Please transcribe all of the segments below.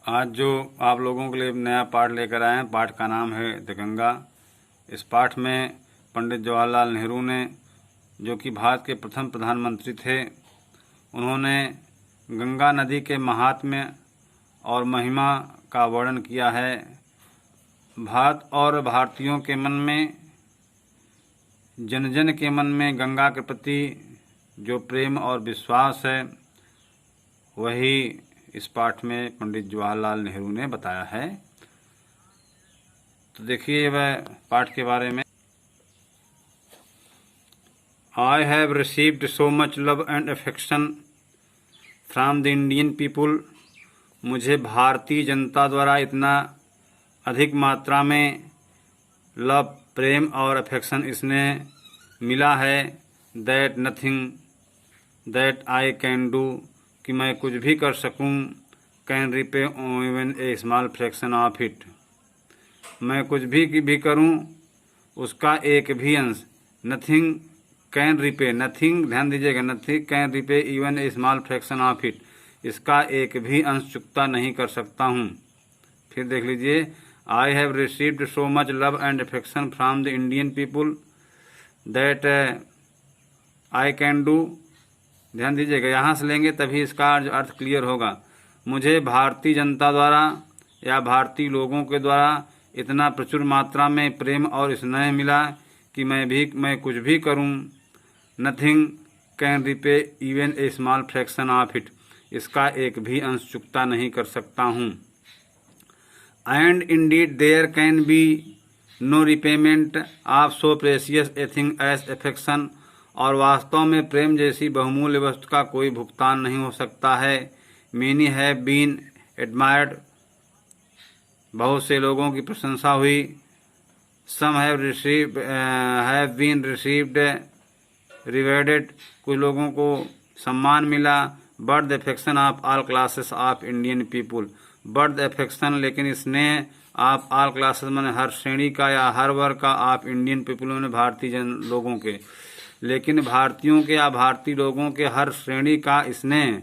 आज जो आप लोगों के लिए नया पाठ लेकर आए हैं, पाठ का नाम है द गंगा। इस पाठ में पंडित जवाहरलाल नेहरू ने, जो कि भारत के प्रथम प्रधानमंत्री थे, उन्होंने गंगा नदी के महात्म्य और महिमा का वर्णन किया है। भारत और भारतीयों के मन में, जन जन के मन में गंगा के प्रति जो प्रेम और विश्वास है, वही इस पाठ में पंडित जवाहरलाल नेहरू ने बताया है। तो देखिए वह पाठ के बारे में। I have received so much love and affection from the Indian people. मुझे भारतीय जनता द्वारा इतना अधिक मात्रा में लव, प्रेम और अफेक्शन इसने मिला है, that nothing that I can do, कि मैं कुछ भी कर सकूं, can repay even a small fraction of it, मैं कुछ भी करूं उसका एक भी अंश, नथिंग कैन रिपे, नथिंग ध्यान दीजिएगा, nothing can repay even a small fraction of it, इसका एक भी अंश चुकता नहीं कर सकता हूं। फिर देख लीजिए, I have received so much love and affection from the Indian people that I can do, ध्यान दीजिएगा, यहाँ से लेंगे तभी इसका अर्थ क्लियर होगा। मुझे भारतीय जनता द्वारा या भारतीय लोगों के द्वारा इतना प्रचुर मात्रा में प्रेम और स्नेह मिला कि मैं कुछ भी करूं, nothing can repay even a small fraction of it, इसका एक भी अंश चुकता नहीं कर सकता हूं। And indeed there can be no repayment of so precious a thing as affection, और वास्तव में प्रेम जैसी बहुमूल्य वस्तु का कोई भुगतान नहीं हो सकता है। मेनी हैव बीन एडमायर्ड, बहुत से लोगों की प्रशंसा हुई। Some have been received rewarded, कुछ लोगों को सम्मान मिला। But the affection of all classes of Indian people, but the affection लेकिन स्नेह ऑफ ऑल क्लासेस मैंने हर श्रेणी का या हर वर्ग का, ऑफ इंडियन पीपुल मैंने भारतीय लोगों के, लेकिन भारतीयों के या भारतीय लोगों के हर श्रेणी का स्नेह,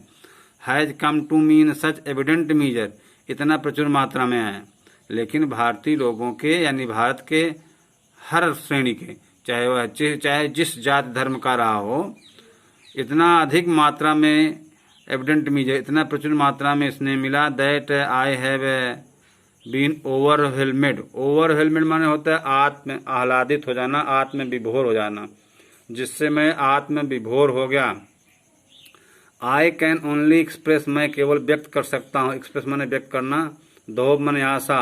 has come to mean such evident measure, इतना प्रचुर मात्रा में है। लेकिन भारतीय लोगों के यानी भारत के हर श्रेणी के, चाहे जिस जात धर्म का रहा हो, इतना अधिक मात्रा में एविडेंट मीजर, इतना प्रचुर मात्रा में स्नेह मिला, दैट आई हैव बीन ओवरवेलमेड। ओवरवेलमेड माने होता है आत्म आह्लादित हो जाना, आत्म विभोर हो जाना, जिससे मैं आत्म विभोर हो गया। आई कैन ओनली एक्सप्रेस, मैं केवल व्यक्त कर सकता हूँ, एक्सप्रेस माने व्यक्त करना, होप माने आशा,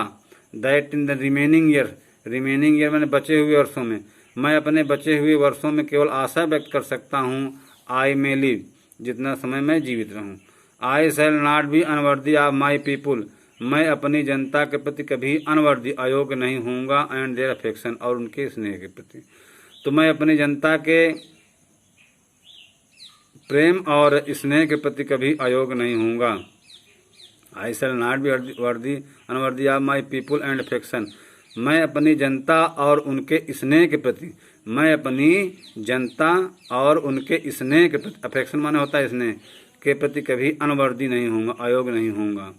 that in the remaining year माने बचे हुए वर्षों में, मैं अपने बचे हुए वर्षों में केवल आशा व्यक्त कर सकता हूँ। आई मे लिव, जितना समय मैं जीवित रहूँ। I shall not be unworthy of my people, मैं अपनी जनता के प्रति कभी अनवर्दी अयोग्य नहीं होऊंगा, एंड देयर अफेक्शन, और उनके स्नेह के प्रति, तो मैं अपनी जनता के प्रेम और स्नेह के प्रति कभी अयोग्य नहीं होऊंगा। I shall not be unworthy of my people and affection, मैं अपनी जनता और उनके स्नेह के प्रति, मैं अपनी जनता और उनके स्नेह के प्रति, अफेक्शन माने होता है स्नेह के प्रति, कभी अनवर्दी नहीं होऊंगा, अयोग्य नहीं होऊंगा।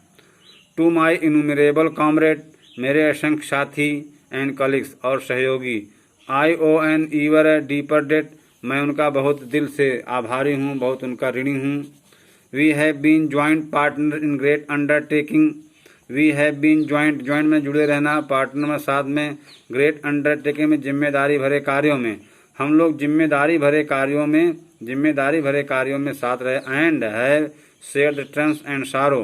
टू माई इन्यूमरेबल कॉमरेड, मेरे असंख्य साथी, एंड कलीग्स और सहयोगी, आई ओ एन ईवर डीपर डेट, मैं उनका बहुत दिल से आभारी हूँ, बहुत उनका ऋणी हूँ। We have been joint partner in great undertaking, we have been joint में जुड़े रहना, पार्टनर में साथ में, ग्रेट अंडरटेकिंग में जिम्मेदारी भरे कार्यों में, हम लोग जिम्मेदारी भरे कार्यों में साथ रहे। And have shared terms and सारो,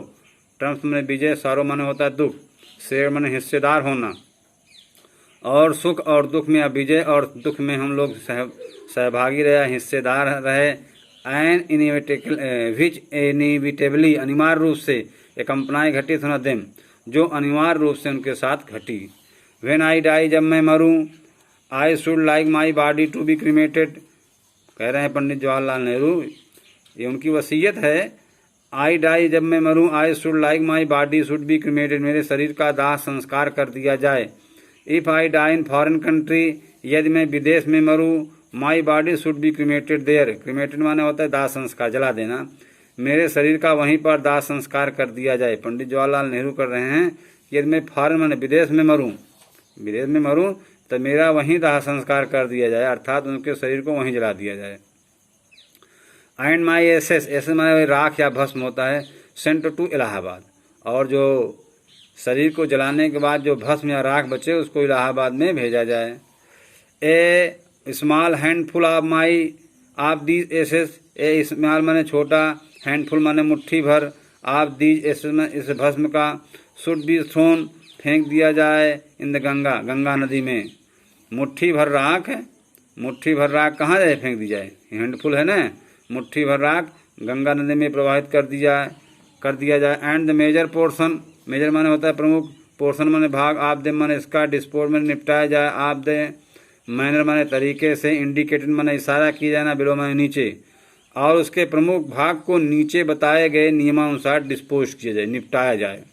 ट्रम्स में विजय, सारो माने होता है दुख, शेयर माने हिस्सेदार होना, और सुख और दुख में, विजय और दुख में हम लोग सहभागी रहे, हिस्सेदार रहे। एंड इनएविटेबली, अनिवार्य रूप से, एकम्पनाई घटित होना, देम, जो अनिवार्य रूप से उनके साथ घटी। व्हेन आई डाई, जब मैं मरूं, I should like my body to be cremated, कह रहे हैं पंडित जवाहरलाल नेहरू, ये उनकी वसीयत है। आई डाई, जब मैं मरूं, I should like my body should be cremated, मेरे शरीर का दाह संस्कार कर दिया जाए। If I die in foreign country, यदि मैं विदेश में मरूं, my body should be cremated there, cremated माने होता है दाह संस्कार, जला देना, मेरे शरीर का वहीं पर दाह संस्कार कर दिया जाए। पंडित जवाहरलाल नेहरू कर रहे हैं कि यदि मैं फॉरेन माने विदेश में मरूं तो मेरा वहीं दाह संस्कार कर दिया जाए, अर्थात उनके शरीर को वहीं जला दिया जाए। एंड माई एसेस, ऐसे माने राख या भस्म होता है, सेंट टू इलाहाबाद, और जो शरीर को जलाने के बाद जो भस्म या राख बचे उसको इलाहाबाद में भेजा जाए। A small handful of my of these ashes, a small माने छोटा, हैंडफुल माने मुट्ठी भर, ऑफ दीज एसेस में इस भस्म का, शुड बी थ्रोन फेंक दिया जाए, इन द गंगा, गंगा नदी में। मुट्ठी भर राख है, मुट्ठी भर राख कहाँ जाए फेंक दी जाए, हैंडफुल है ना, मुट्ठी भर राख गंगा नदी में प्रवाहित कर दिया जाए। And the major portion, major माने होता है प्रमुख, पोर्शन माने भाग, आप दे माने इसका, डिस्पोज माने निपटाया जाए, आप दे मैनर माने तरीके से, इंडिकेटेड माने इशारा किया जाना, बिलो माने नीचे, और उसके प्रमुख भाग को नीचे बताए गए नियमानुसार डिस्पोज किया जाए, निपटाया जाए।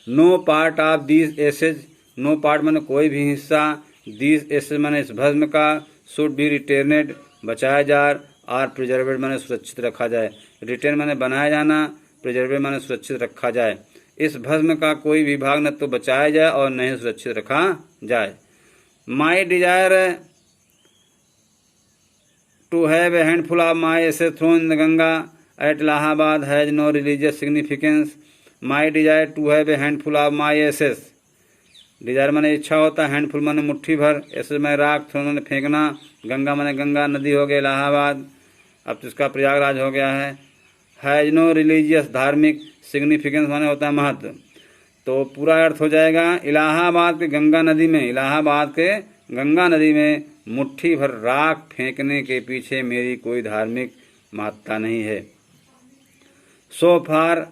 No part of these ashes, no part माने कोई भी हिस्सा, दीज एसेज माने इस भस्म का, शुड बी रिटेनेड बचाया जाए, और प्रिजर्वेड माने सुरक्षित रखा जाए। रिटेन माने बनाया जाना, प्रिजर्वेड माने सुरक्षित रखा जाए। इस भस्म का कोई भी भाग न तो बचाया जाए और न ही सुरक्षित रखा जाए। My desire to have a handful of my ashes thrown in the Ganga at Allahabad has no religious significance. My desire to have a handful of my ashes, desire माने इच्छा होता है, हैंडफुल माने मुट्ठी भर, एसेस में राख, थ्रोन माने फेंकना, गंगा माने गंगा नदी हो गया इलाहाबाद, अब तो इसका प्रयागराज हो गया है। हैज नो रिलीजियस धार्मिक, सिग्निफिकेंस माने होता है महत्व, तो पूरा अर्थ हो जाएगा इलाहाबाद के गंगा नदी में, इलाहाबाद के गंगा नदी में मुट्ठी भर राख फेंकने के पीछे मेरी कोई धार्मिक महत्ता नहीं है। So far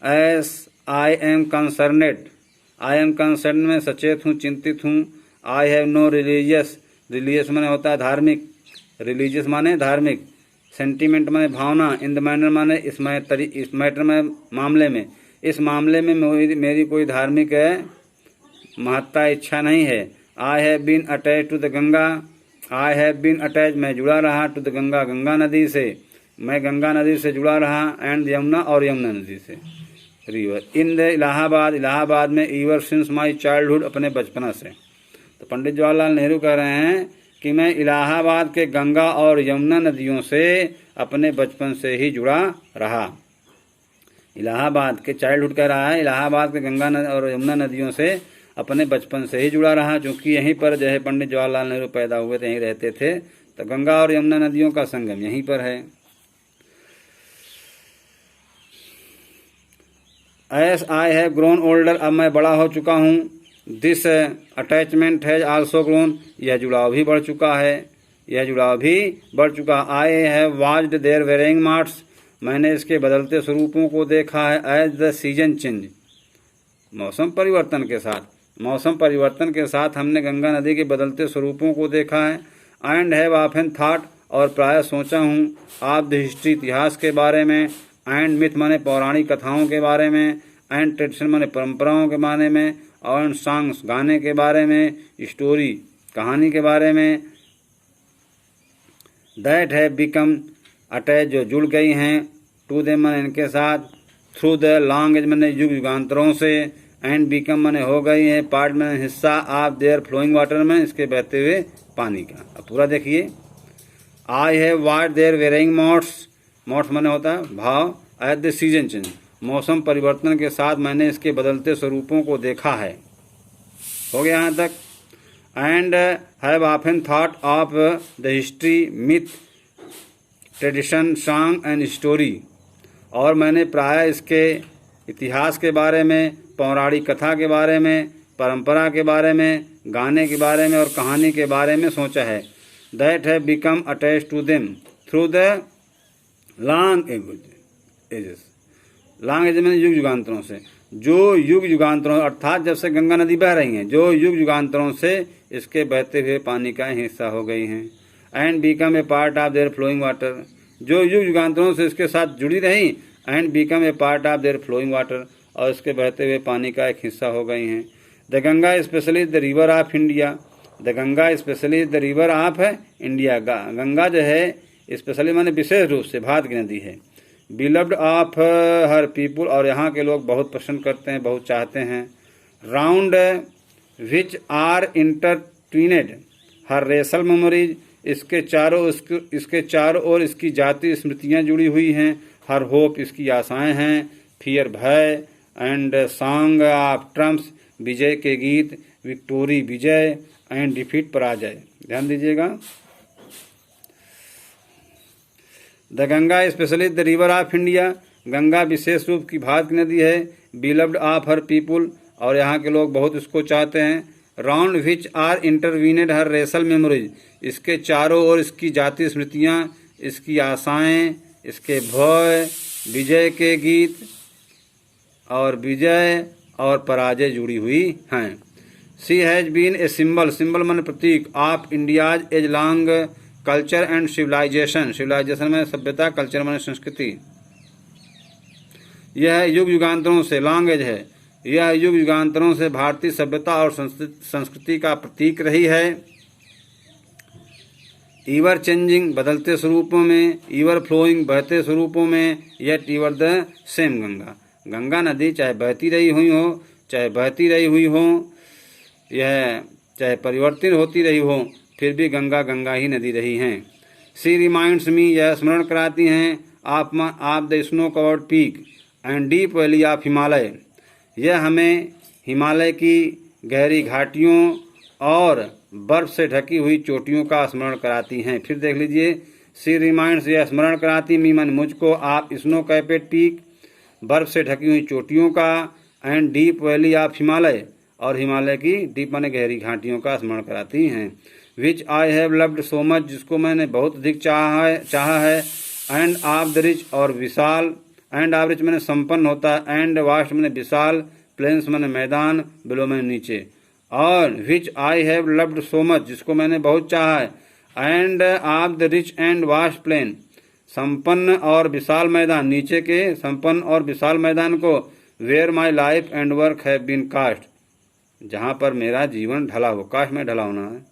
as I am concerned, I am concern में सचेत हूँ, चिंतित हूँ। I have no religious, religious माने होता है धार्मिक, रिलीजियस माने धार्मिक, सेंटीमेंट माने भावना, इन द मैनर माने इस मैटर में मामले में, इस मामले में मेरी कोई धार्मिक महत्ता इच्छा नहीं है। I have been attach to the Ganga, I have been attach मैं जुड़ा रहा, टू द गंगा गंगा नदी से, मैं गंगा नदी से जुड़ा रहा, एंड यमुना और यमुना नदी से, river in the Allahabad, Allahabad में, ईवर सिंस माई चाइल्डहुड अपने बचपना से। तो पंडित जवाहरलाल नेहरू कह रहे हैं कि मैं इलाहाबाद के गंगा और यमुना नदियों से अपने बचपन से ही जुड़ा रहा। इलाहाबाद के चाइल्डहुड कह रहा है, इलाहाबाद के गंगा और यमुना नदियों से अपने बचपन से ही जुड़ा रहा, क्योंकि यहीं पर जो है पंडित जवाहरलाल नेहरू पैदा हुए थे, यहीं रहते थे, तो गंगा और यमुना नदियों का संगम यहीं पर है। S I have grown older, अब मैं बड़ा हो चुका हूँ। This attachment has also grown, यह जुड़ाव भी बढ़ चुका है, यह जुड़ाव भी बढ़ चुका। I have watched their varying marts, मैंने इसके बदलते स्वरूपों को देखा है। एज द सीजन चेंज, मौसम परिवर्तन के साथ, मौसम परिवर्तन के साथ हमने गंगा नदी के बदलते स्वरूपों को देखा है। एंड हैव ऑफन थॉट, और प्राय सोचा हूँ, ऑफ द हिस्ट्री इतिहास के बारे में, एंड मिथ माने पौराणिक कथाओं के बारे में, एंड ट्रेडिशन माने परंपराओं के बारे में, और सॉन्ग्स गाने के बारे में, स्टोरी कहानी के बारे में। दैट हैव बिकम अटैच, जो जुड़ गई हैं, टू देम माने इनके साथ, थ्रू द लॉन्ग एज माने युग युगांतरों से, एंड बिकम माने हो गई है, पार्ट माने हिस्सा, ऑफ देयर फ्लोइंग वाटर में इसके बहते हुए पानी का। अब पूरा देखिए, I have watched their varying moods, moods माने होता है भाव, एट द सीजन चेंज, मौसम परिवर्तन के साथ मैंने इसके बदलते स्वरूपों को देखा है। हो गया यहाँ तक। And have often thought of the history, myth, tradition, song and story, और मैंने प्राय इसके इतिहास के बारे में, पौराणिक कथा के बारे में, परंपरा के बारे में, गाने के बारे में और कहानी के बारे में सोचा है। That have become attach to them through the long ages, long age में युग युगांतरों से, जो युग युगांतरों अर्थात जब से गंगा नदी बह रही हैं, जो युग युगांतरों से इसके बहते हुए पानी का हिस्सा हो गई हैं। And become a part of their flowing water, जो युग युगांतरों से इसके साथ जुड़ी रही, and become a part of their flowing water, और इसके बहते हुए पानी का एक हिस्सा हो गई हैं। The Ganga specially the river of India, the Ganga specially the river of India, Ganga जो है स्पेशली माने विशेष रूप से भारत की नदी है। बिलव्ड ऑफ हर पीपुल, और यहाँ के लोग बहुत पसंद करते हैं, बहुत चाहते हैं। Round which are intertwined her racial memories, इसके चारों ओर इसकी जाति स्मृतियाँ जुड़ी हुई हैं। हर होप, इसकी आशाएं हैं। फियर, भय। एंड सॉन्ग ऑफ ट्रम्प्स, विजय के गीत। विक्टोरी, विजय। एंड डिफीट, पराजय। ध्यान दीजिएगा। The Ganga specially the river of India, Ganga विशेष रूप की भारत की नदी है। बिलव्ड ऑफ हर पीपुल, और यहाँ के लोग बहुत इसको चाहते हैं। Round which are intertwined her racial memories, इसके चारों ओर इसकी जातीय स्मृतियाँ, इसकी आशाएं, इसके भय, विजय के गीत और विजय और पराजय जुड़ी हुई हैं। She has been a symbol, symbol माने प्रतीक, of India's age long culture and civilisation, civilisation में सभ्यता, कल्चर माने संस्कृति। यह युग युगांतरों से, लॉन्ग एज है, यह युग युगांतरों से भारतीय सभ्यता और संस्कृति का प्रतीक रही है। ईवर चेंजिंग, बदलते स्वरूपों में। ईवर फ्लोइंग, बहते स्वरूपों में। Yet ईवर the same Ganga, Ganga नदी चाहे बहती रही हुई हो, चाहे बहती रही हुई हो, यह चाहे परिवर्तित होती रही हो, फिर भी गंगा गंगा ही नदी रही हैं। सी रिमाइंड्स मी, यह स्मरण कराती हैं, of the snow covered peak and deep valley of Himalaya, यह हमें हिमालय की गहरी घाटियों और बर्फ से ढकी हुई चोटियों का स्मरण कराती हैं। फिर देख लीजिए, सी रिमाइंड्स, यह स्मरण कराती मी मन मुझको, आप स्नो कैपेड पीक, बर्फ से ढकी हुई चोटियों का, and deep valley of Himalaya, और हिमालय की डीप माने गहरी घाटियों का स्मरण कराती हैं। Which I have loved so much, जिसको मैंने बहुत अधिक चाहा है। एंड ऑफ द रिच, और विशाल। एंड ऑफ रिच मैंने संपन्न होता है। एंड वास्ट मैंने विशाल। प्लेन्स मैंने मैदान, बिलो मैंने नीचे। और which I have loved so much, जिसको मैंने बहुत चाहा है। And of the rich and vast plain, संपन्न और विशाल मैदान, नीचे के संपन्न और विशाल मैदान को। Where my life and work have been cast, जहाँ पर मेरा जीवन ढला हो, कास्ट में ढला होना है।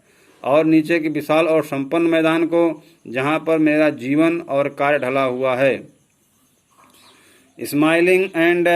और नीचे के विशाल और संपन्न मैदान को, जहाँ पर मेरा जीवन और कार्य ढला हुआ है। Smiling and